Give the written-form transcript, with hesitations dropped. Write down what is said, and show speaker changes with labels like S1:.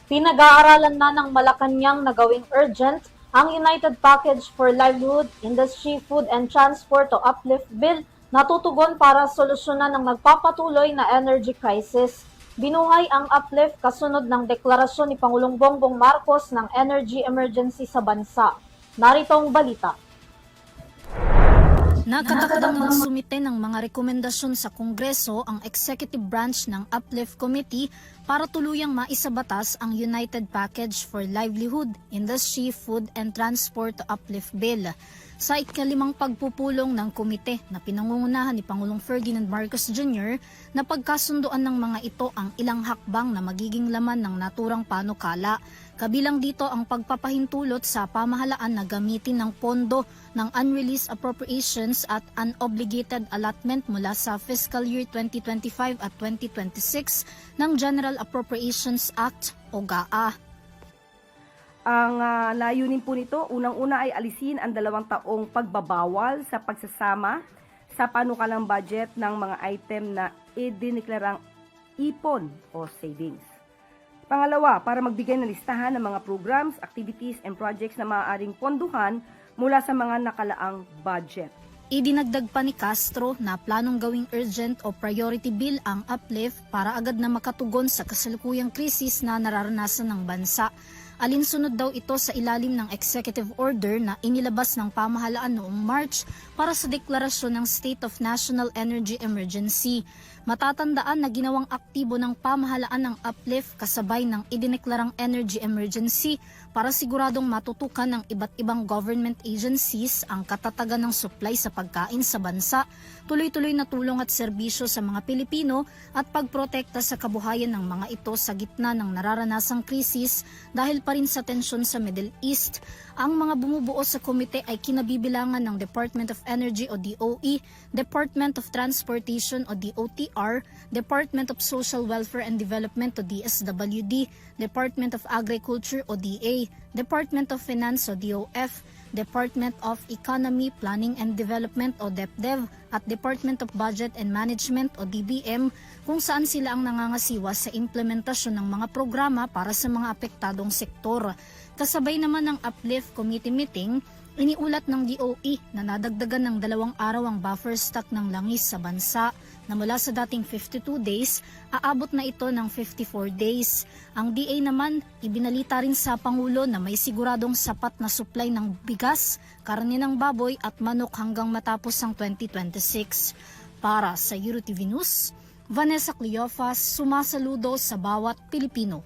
S1: Pinag-aaralan na ng Malacanang na gawing urgent ang United Package for Livelihood, Industry, Food and Transport o UPLIFT Bill na tutugon para solusyonan ang nagpapatuloy na energy crisis. Binuhay ang UPLIFT kasunod ng deklarasyon ni Pangulong Bongbong Marcos ng energy emergency sa bansa. Narito ang balita.
S2: Nakatakdang magsumite ng mga rekomendasyon sa Kongreso ang executive branch ng UPLIFT Committee para tuluyang maisabatas ang United Package for Livelihood, Industry, Food and Transport UPLIFT Bill. Sa ikalimang pagpupulong ng komite na pinangungunahan ni Pangulong Ferdinand Marcos Jr. na pagkasunduan ng mga ito ang ilang hakbang na magiging laman ng naturang panukala. Kabilang dito ang pagpapahintulot sa pamahalaan na gamitin ng pondo ng unreleased appropriations at unobligated allotment mula sa fiscal year 2025 at 2026 ng General Appropriations Act o GAA.
S3: Ang layunin po nito, unang-una ay alisin ang 2 taong pagbabawal sa pagsasama sa panukalang budget ng mga item na idineklarang ipon o savings. Pangalawa, para magbigay ng listahan ng mga programs, activities, and projects na maaaring ponduhan mula sa mga nakalaang budget.
S2: Idinagdag pa ni Castro na planong gawing urgent o priority bill ang UPLIFT para agad na makatugon sa kasalukuyang krisis na nararanasan ng bansa. Alinsunod daw ito sa ilalim ng executive order na inilabas ng pamahalaan noong March para sa deklarasyon ng State of National Energy Emergency. Matatandaan na ginawang aktibo ng pamahalaan ng UPLIFT kasabay ng idineklarang energy emergency para siguradong matutukan ng iba't ibang government agencies ang katatagan ng supply sa pagkain sa bansa, tuloy-tuloy na tulong at serbisyo sa mga Pilipino at pagprotekta sa kabuhayan ng mga ito sa gitna ng nararanasang krisis dahil pa rin sa tensyon sa Middle East. Ang mga bumubuo sa komite ay kinabibilangan ng Department of Energy o DOE, Department of Transportation o DOTR, Department of Social Welfare and Development o DSWD, Department of Agriculture o DA, Department of Finance o DOF, Department of Economy, Planning and Development o DepDev at Department of Budget and Management o DBM kung saan sila ang nangangasiwa sa implementasyon ng mga programa para sa mga apektadong sektor. Kasabay naman ng UPLIFT Committee meeting, iniulat ng DOE na nadagdagan ng 2 araw ang buffer stock ng langis sa bansa na mula sa dating 52 days, aabot na ito ng 54 days. Ang DA naman, ibinalita rin sa Pangulo na may siguradong sapat na supply ng bigas, karne ng baboy at manok hanggang matapos ang 2026. Para sa EuroTV News, Vanessa Cleofas, sumasaludo sa bawat Pilipino.